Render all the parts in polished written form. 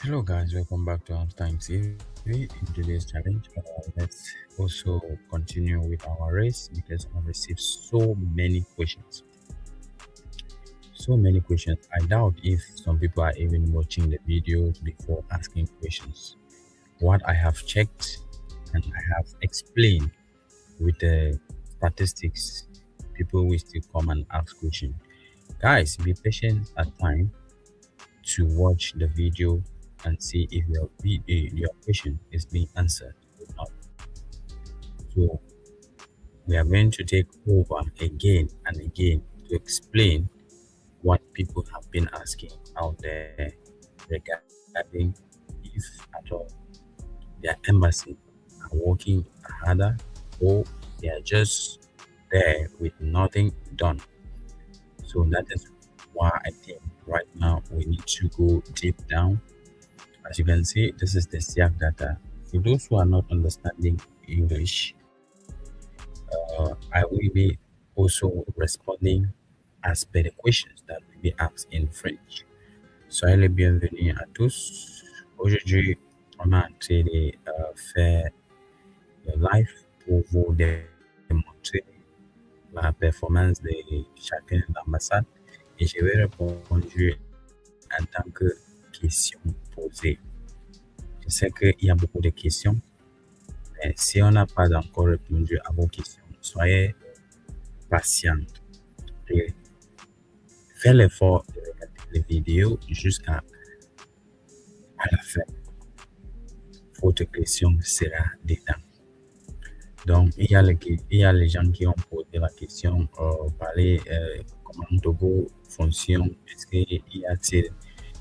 Hello guys, welcome back to Time TV. In today's challenge, let's also continue with our race because I've received so many questions. So many questions. I doubt if some people are even watching the videos before asking questions. What I have checked and I have explained with the statistics, people will still come and ask questions. Guys, be patient at time to watch the video and see if your question is being answered or not. So we are going to take over again and again to explain what people have been asking out there regarding if at all their embassy are working harder or they are just there with nothing done. So that is why I think right now we need to go deep down. As you can see, this is the SIAC data. For those who are not understanding English, I will be also responding as per the questions that will be asked in French. Soyez les bienvenus à tous. Aujourd'hui, on a entré de faire le live pour vous démontrer la performance de chacun de l'ambassade et je vais répondre en tant que question posée. Je sais qu'il y a beaucoup de questions, mais si on n'a pas encore répondu à vos questions, soyez patiente et faites l'effort de regarder les vidéos jusqu'à la fin. Votre question sera dedans. Donc, il y a les gens qui ont posé la question, parler comment Togo fonctionne. Est-ce qu'il y a-t-il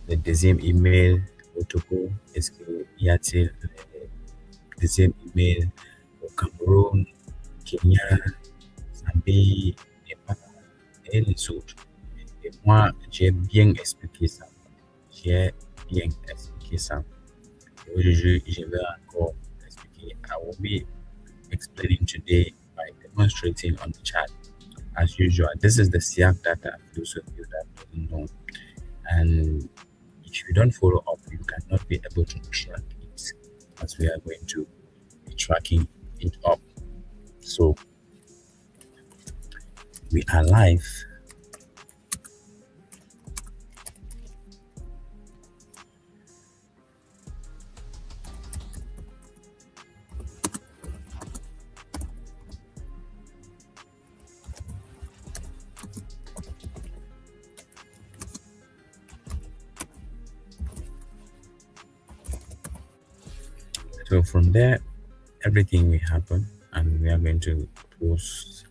le deuxième email au Togo? Est-ce qu'il y a-t-il le deuxième email au Cameroun, Kenya, Zambie, Nepal et les autres? Et moi, j'ai bien expliqué ça. J'ai bien expliqué ça. Aujourd'hui, je vais encore expliquer. I will be explaining today by demonstrating on the chat. As usual, this is the SIAC data for those of you that don't know. And if you don't follow up, you cannot be able to track it as we are going to be tracking it up. So we are live. So from there, everything will happen and we are going to post.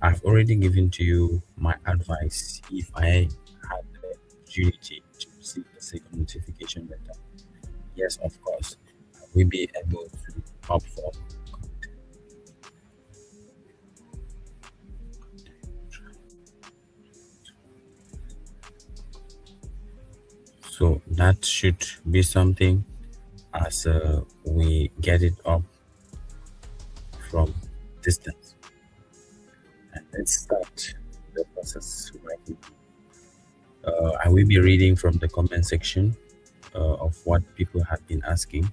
I've already given to you my advice if I had the opportunity to receive the second notification letter. Yes, of course, I will be able to opt for. So that should be something as we get it up from distance. And let's start the process right now. I will be reading from the comment section of what people have been asking.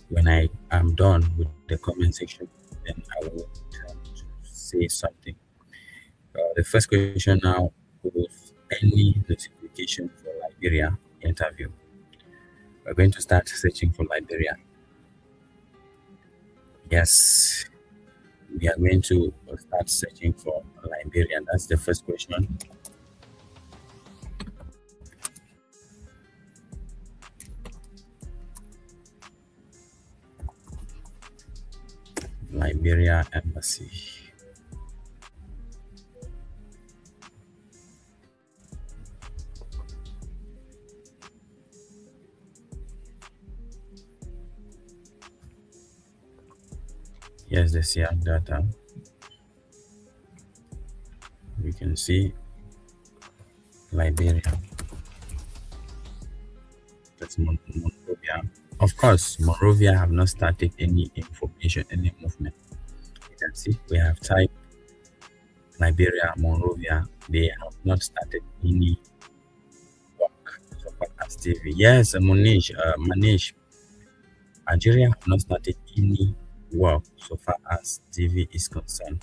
When I am done with the comment section, then I will turn to say something. The first question now was any notification for Liberia interview. We're going to start searching for Liberia. Yes, we are going to start searching for Liberia. That's the first question. Liberia Embassy. Here's the SIAC data. We can see Liberia. That's Monrovia. Of course, Monrovia have not started any information, any movement. You can see we have typed Liberia, Monrovia. They have not started any work so far as DV. Yes, Manish, Algeria have not started any work so far as DV is concerned.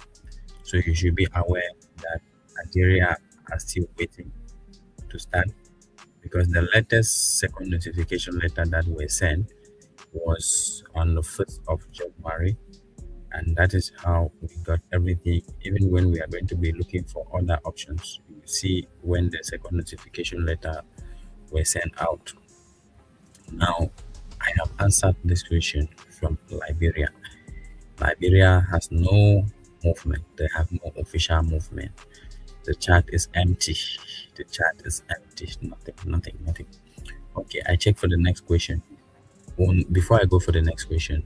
So you should be aware that Algeria are still waiting to start because the latest second notification letter that were sent was on the 1st of January, and that is how we got everything. Even when we are going to be looking for other options, you see when the second notification letter were sent out. Now, I have answered this question from Liberia. Liberia has no movement, they have no official movement. The chat is empty. The chat is empty. Nothing, nothing, nothing. Okay, I check for the next question. Before I go for the next question,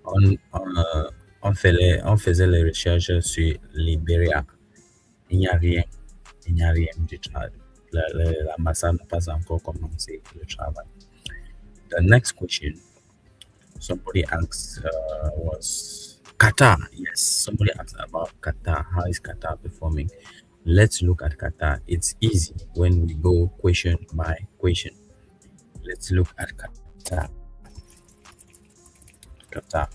on, on, euh, on faisait les recherches sur Liberia. Il n'y a rien. Il n'y a rien du travail. L'ambassade n'a pas encore commencé le travail. The next question somebody asked was Qatar. Yes, somebody asked about Qatar. How is Qatar performing? Let's look at Qatar. It's easy when we go question by question. Let's look at Qatar. Qatar.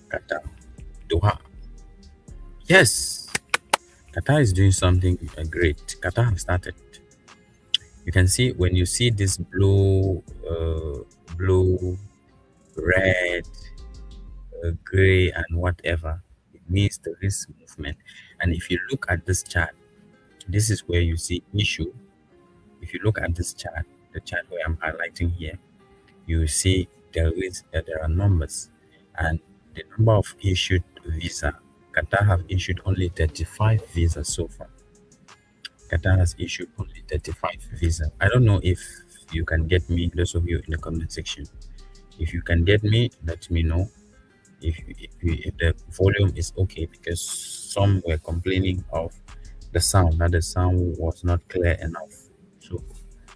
Qatar. Doha. Yes, Qatar is doing something great. Qatar have started. You can see when you see this blue, red, gray, and whatever, it means there is movement. And if you look at this chart, this is where you see issue. If you look at this chart, the chart where I'm highlighting here, you see there are numbers, and the number of issued visa. Qatar have issued only 35 visas so far. Qatar has issued only 35 visa. I don't know if you can get me, those of you in the comment section. If you can get me, let me know. If the volume is okay, because some were complaining of the sound, that the sound was not clear enough. So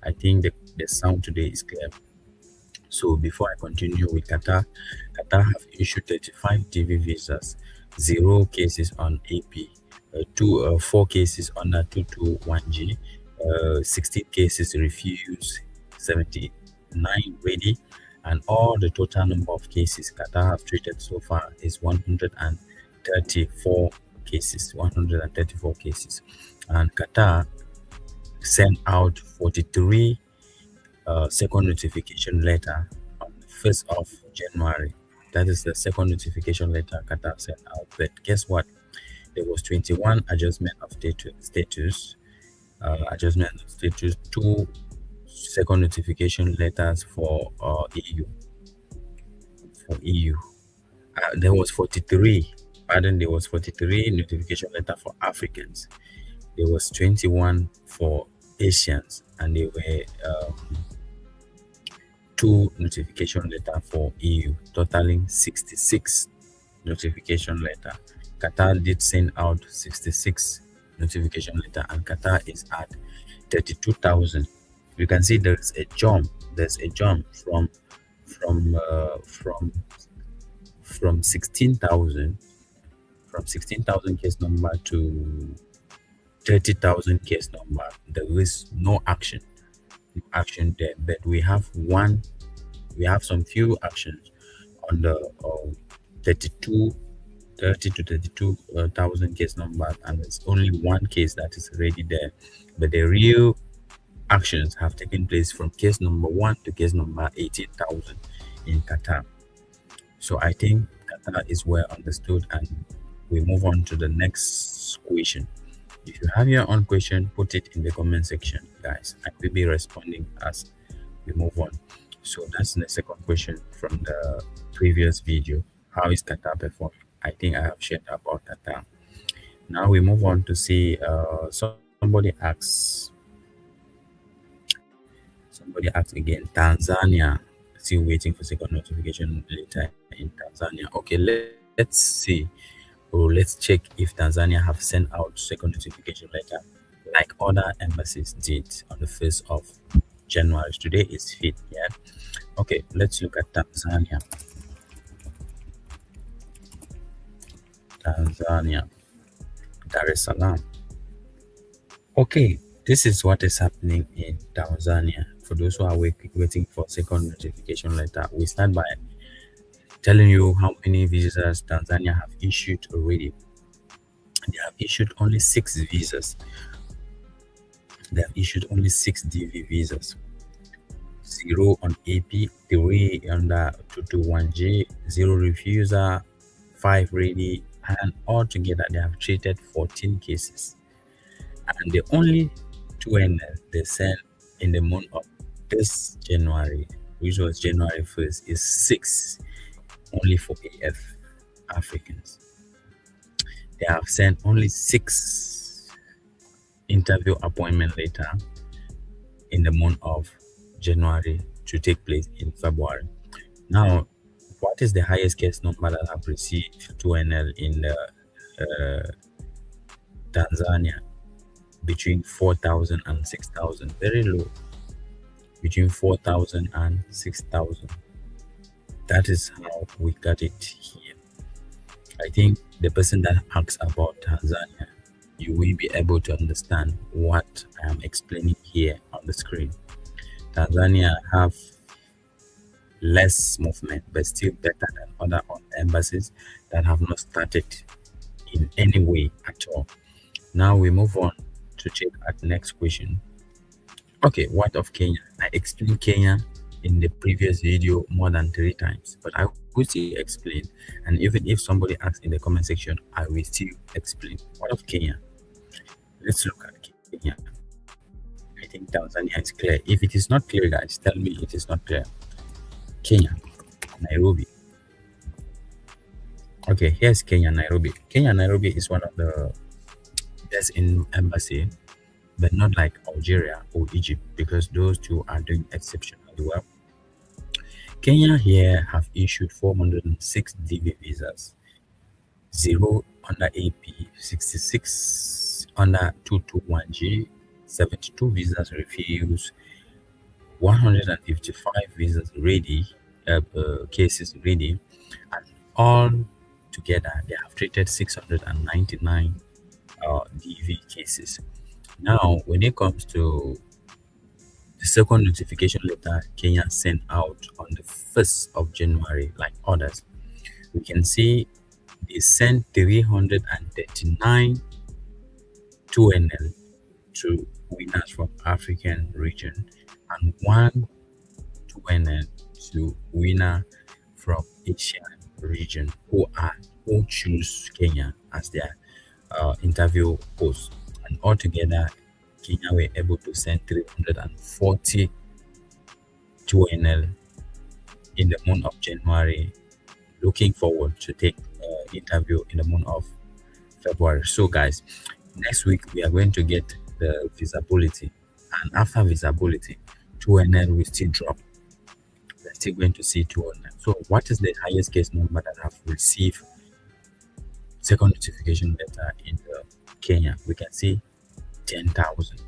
I think the sound today is clear. So before I continue with Qatar, Qatar have issued 35 DV visas, 0 cases on AP, 4 cases on a 221G, 16 cases refused, 79 ready, and all the total number of cases Qatar have treated so far is 134 cases. 134 cases, and Qatar sent out 43 second notification letter on the 1st of January. That is the second notification letter Qatar sent out. But guess what? There was 21 adjustment of status, adjustment of status, 2 second notification letters for EU. For EU, there was 43. Pardon, there was 43 notification letter for Africans. There was 21 for Asians, and there were 2 notification letter for EU, totaling 66 notification letter. Qatar did send out 66 notification letter, and Qatar is at 32,000. You can see there's a jump. There's a jump from 16,000 case number to 30,000 case number. There is no action there, but we have some few actions on the 30 to 32,000 case number, and it's only 1 case that is already there, but the real actions have taken place from case number 1 to case number 18,000 in Qatar. So I think Qatar is well understood, and we move on to the next question. If you have your own question, put it in the comment section, guys. I will be responding as we move on. So that's the second question from the previous video. How is Qatar performing? I think I have shared about Qatar. Now we move on to see somebody asks again, Tanzania, still waiting for second notification later in Tanzania. Okay, let's see. Let's check if Tanzania have sent out second notification letter like other embassies did on the 1st of January. Today is 5th, yeah. Okay, let's look at Tanzania. Dar es Salaam. Okay, This is what is happening in Tanzania. For those who are waiting for second notification letter, we start by telling you how many visas Tanzania have issued already. They have issued only 6 visas. They have issued only 6 DV visas. 0 on AP, 3 under 221J, 0 refuser, 5 ready, and altogether they have treated 14 cases. And the only 2NL they sent in the month of this January, which was January 1st, is 6 only for AF Africans. They have sent only 6 interview appointment later in the month of January to take place in February. Now, what is the highest case number that have received 2NL in uh, Tanzania? Between 4,000 and 6,000. Very low. Between 4,000 and 6,000. That is how we got it here. I think the person that asks about Tanzania, you will be able to understand what I am explaining here on the screen. Tanzania have less movement, but still better than other embassies that have not started in any way at all. Now we move on to check at the next question. Okay, what of Kenya? I explained Kenya in the previous video more than 3 times, but I will still explain. And even if somebody asks in the comment section, I will still explain. What of Kenya? Let's look at Kenya. I think Tanzania is clear. If it is not clear, guys, tell me it is not clear. Kenya, Nairobi. Okay, here's Kenya, Nairobi. Kenya, Nairobi is one of the best in embassy, but not like Algeria or Egypt, because those two are doing exceptionally well. Kenya here have issued 406 DV visas, 0 under AP, 66 under 221G, 72 visas refused, 155 visas ready, cases ready, and all together they have treated 699 DV cases. Now, when it comes to the second notification letter Kenya sent out on the 1st of January, like others, we can see they sent 339 2NL to winners from African region and 1 2NL to winner from Asian region who choose Kenya as their interview post. And altogether, Kenya were able to send 340 2NL in the month of January, looking forward to take interview in the month of February. So guys, next week we are going to get the visibility, and after visibility 2NL will still drop. We're still going to see 2NL. So what is the highest case number that have received second notification letter in Kenya? We can see 10,000.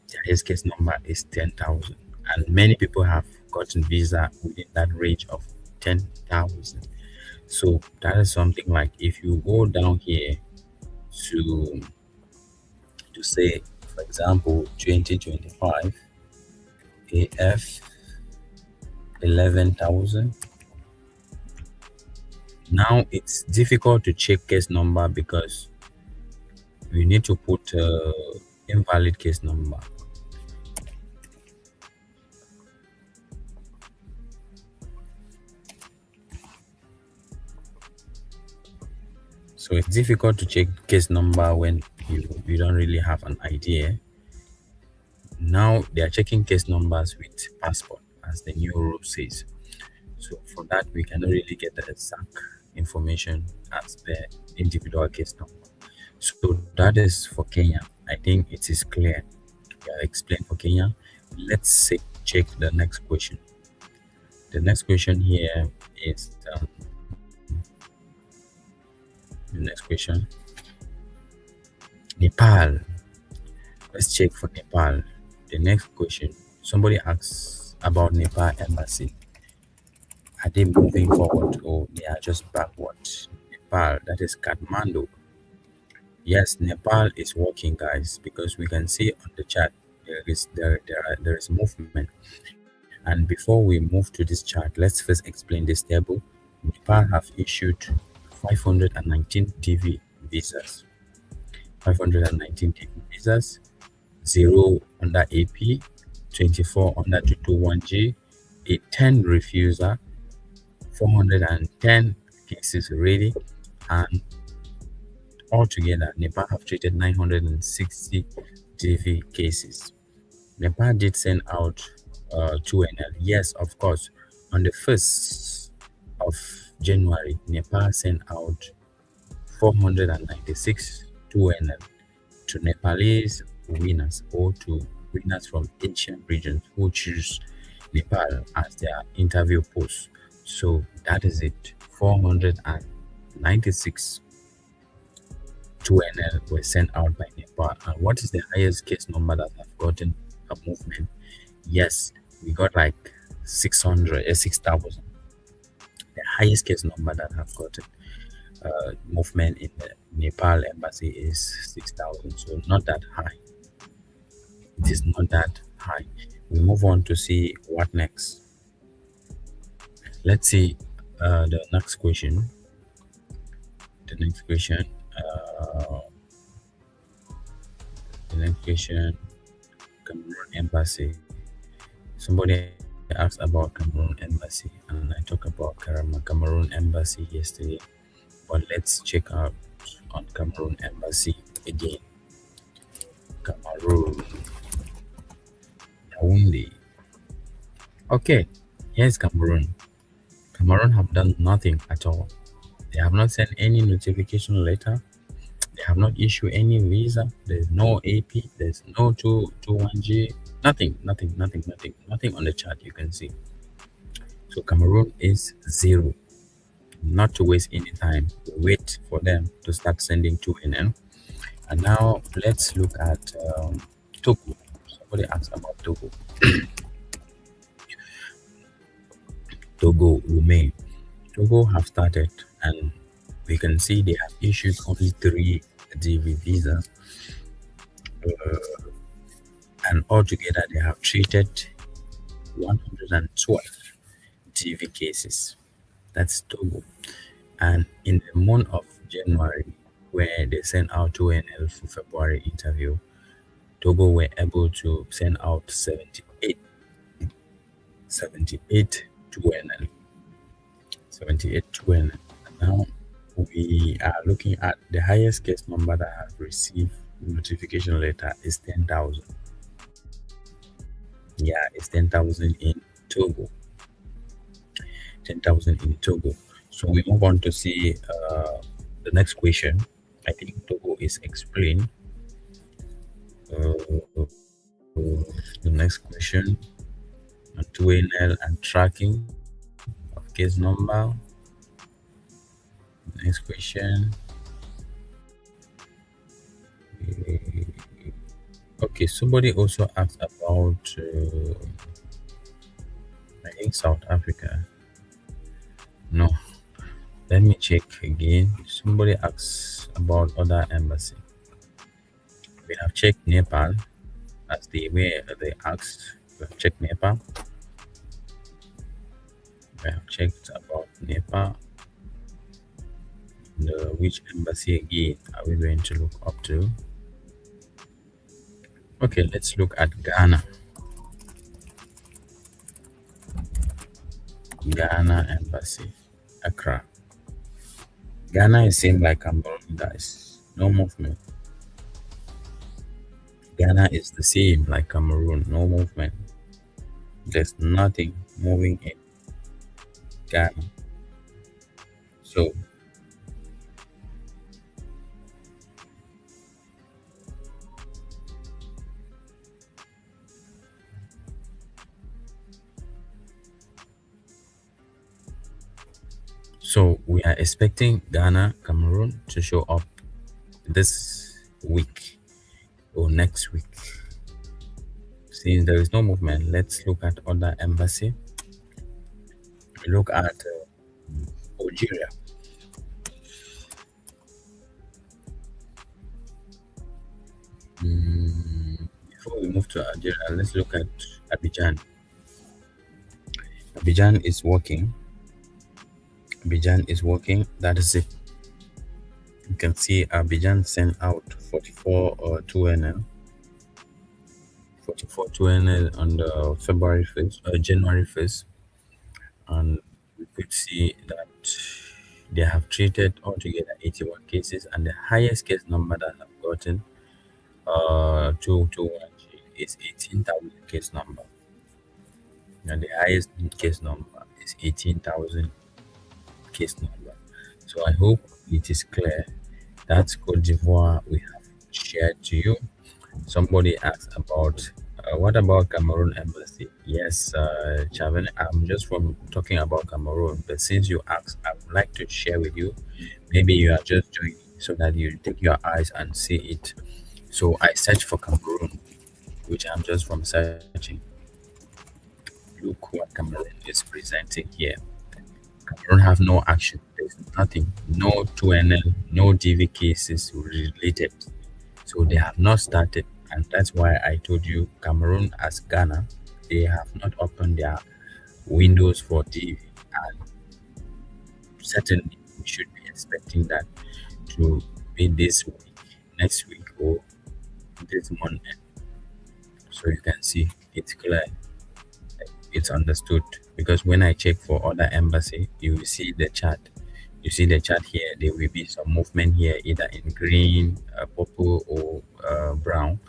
The highest case number is 10,000, and many people have gotten visa within that range of 10,000. So that is something like, if you go down here to say, for example, 2025 AF 11,000. Now it's difficult to check case number because we need to put invalid case number. So it's difficult to check case number when you don't really have an idea. Now they are checking case numbers with passport, as the new rule says. So for that, we cannot really get the exact information as per individual case number. So that is for Kenya. I think it is clear. I explained for Kenya. Let's check the next question. The next question here is the next question. Nepal. Let's check for Nepal. The next question. Somebody asks about Nepal embassy. Are they moving forward or they are just backward? Nepal, that is Kathmandu. Yes, Nepal is working, guys, because we can see on the chart there is movement. And before we move to this chart, let's first explain this table. Nepal have issued 519 DV visas, 519 DV visas, 0 under AP, 24 under 221G, a 10 refuser, 410 cases ready, and altogether, Nepal have treated 960 DV cases. Nepal did send out 2NL. Yes, of course. On the 1st of January, Nepal sent out 496 2NL to Nepalese winners or to winners from Asian regions who choose Nepal as their interview post. So that is it. 496 2NL were sent out by Nepal. And what is the highest case number that have gotten a movement? Yes, we got like 600, 6,000. The highest case number that have gotten movement in the Nepal embassy is 6,000. So not that high. It is not that high. We move on to see what next. Let's see the next question. The next question. Uh, the next question. Cameroon embassy. Somebody asked about Cameroon embassy, and I talked about Cameroon embassy yesterday. But let's check out on Cameroon embassy again. Cameroon, Yaoundé. Okay, here's Cameroon. Cameroon have done nothing at all. They have not sent any notification letter. They have not issued any visa. There's no AP. There's no 221G. Nothing, nothing, nothing, nothing, nothing on the chart you can see. So Cameroon is zero. Not to waste any time. Wait for them to start sending 2NN. And now let's look at Togo. Somebody asked about Togo. Togo remain. Togo have started, and we can see they have issued only 3 DV visas, and altogether they have treated 112 DV cases. That's Togo. And in the month of January, where they sent out 2NL for February interview, Togo were able to send out 78 2NL. 78 2NL. Now we are looking at the highest case number that have received notification letter is 10,000. Yeah, it's 10,000 in Togo. 10,000 in Togo. So we move on to see the next question. I think Togo is explained. The next question on 2NL and tracking of case number. Next question. Okay, somebody also asked about I think South Africa. No, let me check again. Somebody asks about other embassy. We have checked Nepal as the way they asked. We have checked Nepal. We have checked about Nepal. And, which embassy again are we going to look up to? Okay, let's look at Ghana. Ghana embassy, Accra. Ghana is same like Cameroon, guys. No movement. Ghana is the same like Cameroon, no movement. There's nothing moving in Ghana. So we are expecting Ghana, Cameroon to show up this week or next week. Since there is no movement, let's look at other embassy. We look at Algeria. move to Algeria, let's look at Abidjan. Abidjan is working. Abidjan is working. That is it. You can see Abidjan sent out 44 2NL, 44 2NL on the February 1st, January 1st, and we could see that they have treated altogether 81 cases, and the highest case number that have gotten to 1G is 18,000 case number, and the highest case number is 18,000 case number. So I hope it is clear. That's Cote d'Ivoire we have shared to you. Somebody asked about what about Cameroon embassy? Yes, Chaven, I'm just from talking about Cameroon, but since you asked, I would like to share with you. Maybe you are just joining so that you take your eyes and see it. So I searched for Cameroon, which I'm just from searching. Look what Cameroon is presenting here. Cameroon have no action. There's nothing. No 2NL, no DV cases related. So they have not started. And that's why I told you Cameroon as Ghana, they have not opened their windows for DV. And certainly we should be expecting that to be this week, next week, or this month. So you can see it's clear, it's understood. Because when I check for other embassy, you will see the chart. You see the chart here. There will be some movement here, either in green, purple, or brown.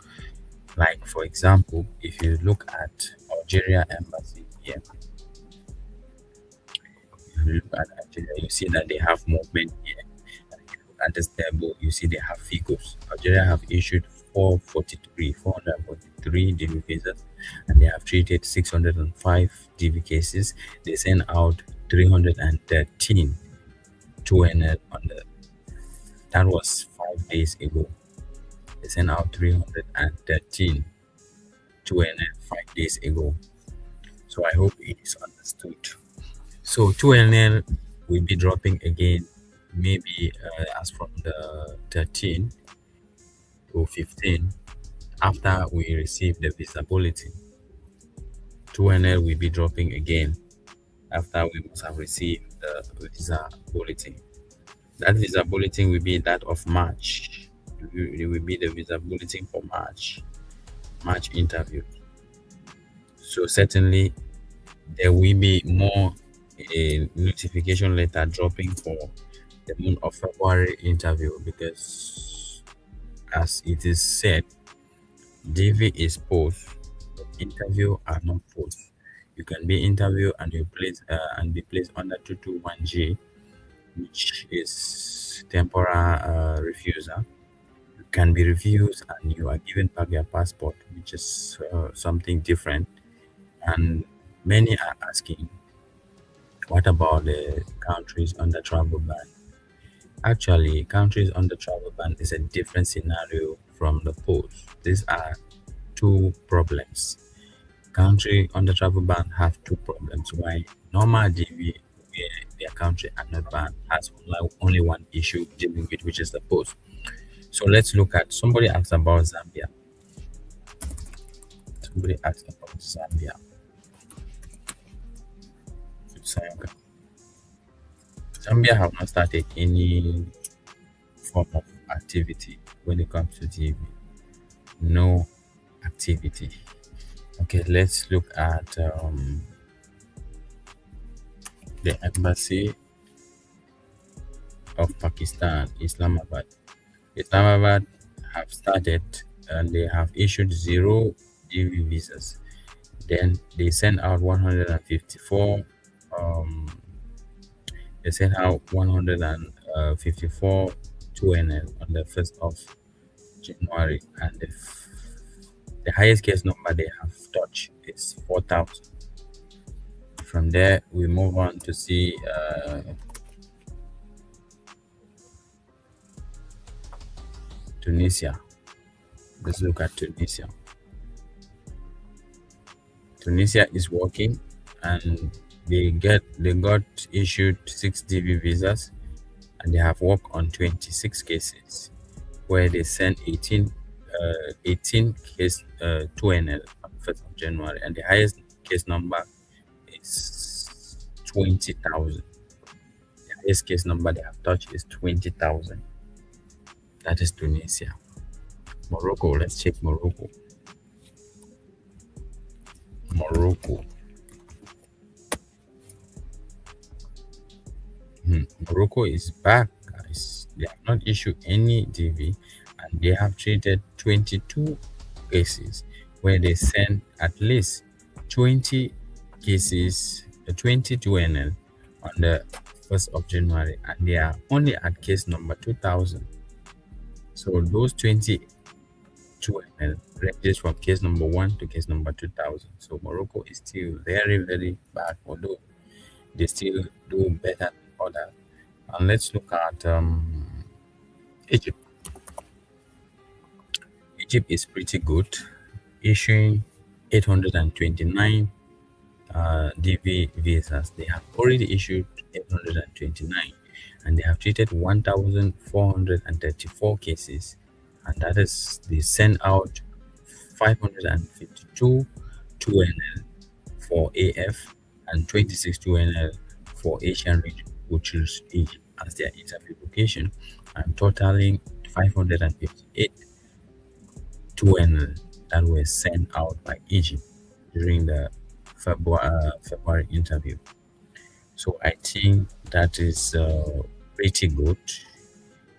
Like for example, if you look at Algeria embassy here, if you look at Algeria, you see that they have movement here. And if you look at this table, you see they have figures. Algeria have issued 443 DV visas, and they have treated 605 DV cases. They sent out 313 2NL on the, that was 5 days ago. They sent out 313 2NL 5 days ago. So I hope it is understood. So 2NL will be dropping again, maybe as from the 13 to 15, after we receive the visa bulletin. 2NL will be dropping again after we must have received the visa bulletin. That visa bulletin will be that of March. It will be the visa bulletin for March interview. So certainly there will be more a notification letter dropping for the month of February interview, because as it is said, DV is post, but interview are not post. You can be interviewed and you place and be placed under 221G, which is temporary refusal. You can be refused and you are given back your passport, which is something different. And many are asking, what about the countries under travel ban? Actually, countries under travel ban is a different scenario from the post. These are two problems. Country under travel ban have two problems. Why normal DV, where their country are not banned, has only one issue dealing with, which is the post. So let's look at, somebody asked about Zambia. Somebody asked about Zambia. Zambia have not started any form of activity when it comes to DV. No activity. Okay, let's look at the embassy of Pakistan, Islamabad. Islamabad have started and they have issued 0 DV visas. Then they sent out 154. They sent out 154 2NL on the 1st of January, and the highest case number they have touched is 4,000. From there, we move on to see Tunisia. Let's look at Tunisia. Tunisia is working, and they got issued 6 DV visas, and they have worked on 26 cases, where they sent 18 18 case 2NL on 1st of January, and the highest case number is 20,000. The highest case number they have touched is 20,000. That is Tunisia. Morocco, let's check Morocco. Morocco. Morocco is back, guys. They have not issued any DV, and they have treated 22 cases where they sent at least 20 cases, 22NL on the 1st of January, and they are only at case number 2000. So those 22NL ranges from case number 1 to case number 2000. So Morocco is still very, very bad, although they still do better than others. And let's look at Egypt. Egypt is pretty good, issuing 829 DV visas. They have already issued 829, and they have treated 1,434 cases, and that is they sent out 552 2NL for AF and 26 2NL for Asian region, which is Egypt as their interview location, and totaling 558 2NL that were sent out by Egypt during the February interview. So I think that is pretty good,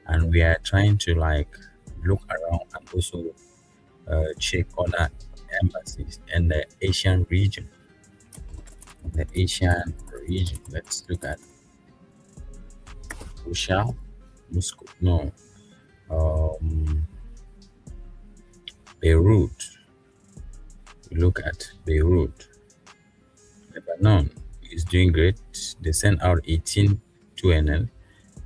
and we are trying to like look around and also check other embassies in the Asian region. The Asian region. Let's look at Russia, Moscow. No, um, Beirut. We look at Beirut. Lebanon is doing great. They sent out 18 2NL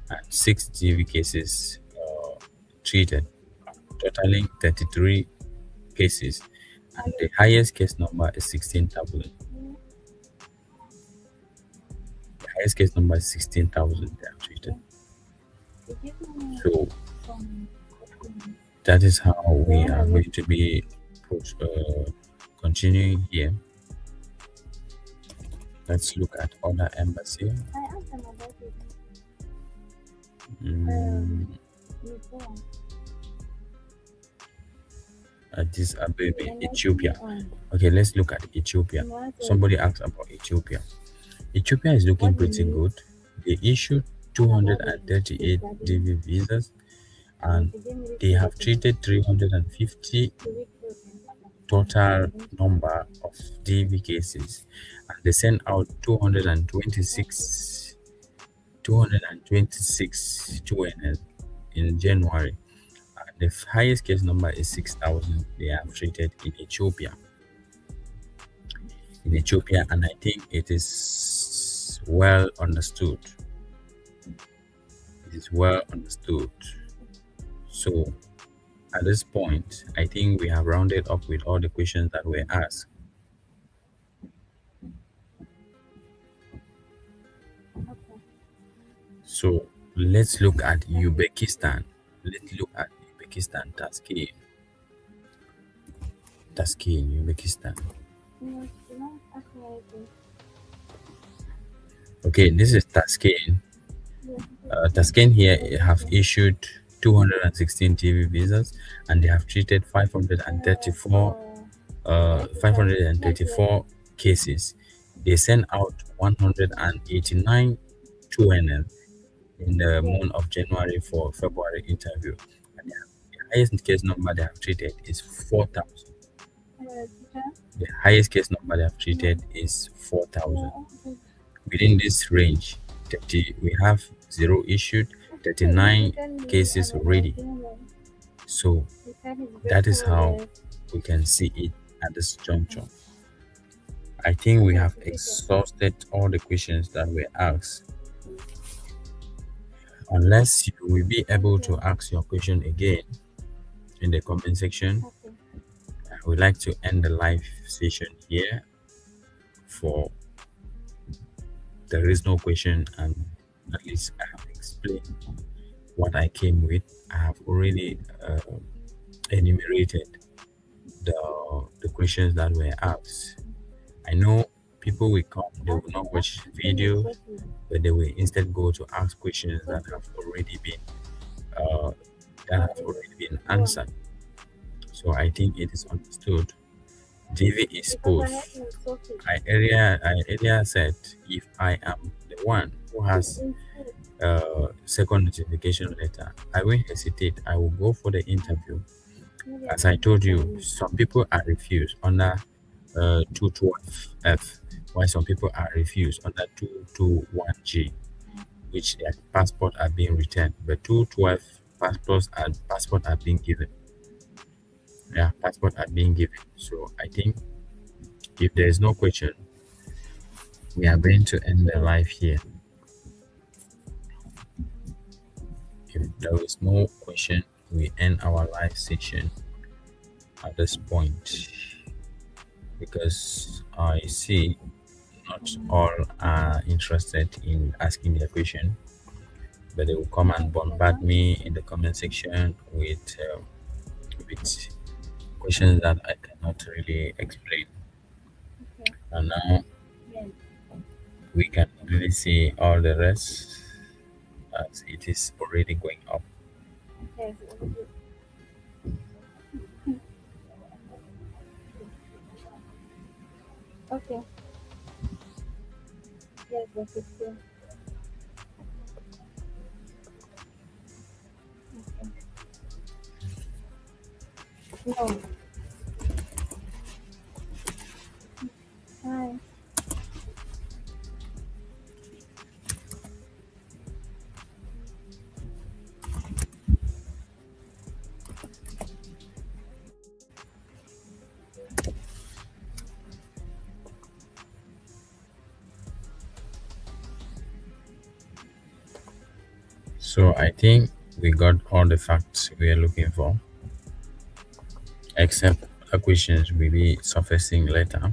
and 6 GV cases treated, totaling 33 cases, and the highest case number is 16,000. The highest case number is 16,000 they have treated. So that is how we are going to be continuing here. Let's look at other embassy. Addis Ababa, Ethiopia. Okay, let's look at Ethiopia. Somebody asked about Ethiopia. Ethiopia is looking pretty good. They issued 238 DV visas, and they have treated 350 total number of DV cases, and they sent out 226 2NL in January. And the highest case number is 6,000 they have treated in Ethiopia. And I think it is well understood. It is well understood. So at this point, I think we have rounded up with all the questions that were asked. So let's look at Uzbekistan. Let's look at Uzbekistan, Tashkent, Uzbekistan. Okay, this is Tashkent. Tashkent here have issued 216 TV visas, and they have treated 534 cases. They sent out 189 2NL in the month of January for February interview, and the highest case number they have treated is 4,000. The highest case number they have treated is 4,000. Within this range, we have 0 issued, 39 cases ready. So that is how we can see it at this juncture. I think we have exhausted all the questions that were asked. Unless you will be able to ask your question again in the comment section, I would like to end the live session here. For there is no question, and at least I have explained what I came with. I have already enumerated the the questions that were asked. I know people will come, they will not watch videos, but they will instead go to ask questions uh, that have already been answered. So I think it is understood. DV is post. I earlier said if I am the one who has second notification letter, I won't hesitate. I will go for the interview. As I told you, some people are refused under 212F, while some people are refused under 221G, which their passport are being returned. But 212 passport are being given. Yeah, passport are being given. So I think if there is no question, we are going to end the live here. If there is no question, we end our live session at this point because I see not all are interested in asking their question, but they will come and bombard me in the comment section with questions that I cannot really explain. And now we can really see all the rest as it is already going up. So I think we got all the facts we are looking for, except the questions will be surfacing later.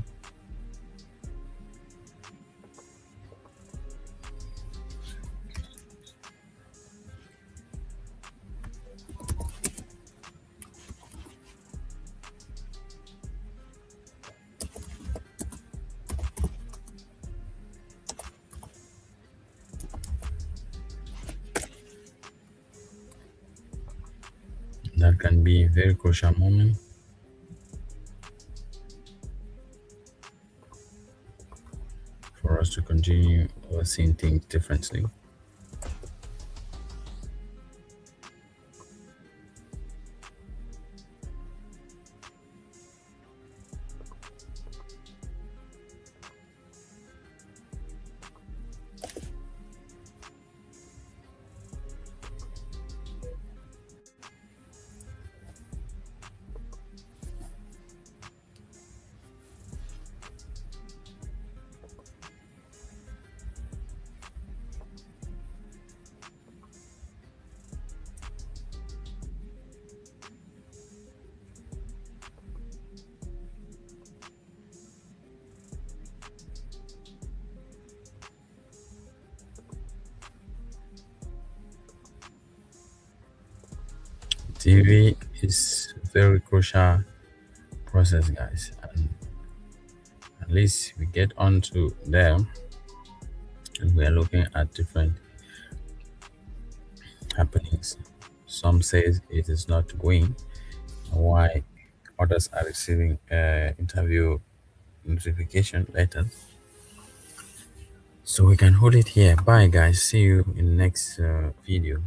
That can be a very crucial moment for us to continue seeing things differently. TV is very crucial process, guys, and at least we get onto them and we are looking at different happenings. Some says it is not going, why others are receiving interview notification letters. So we can hold it here. Bye, guys. See you in the next video.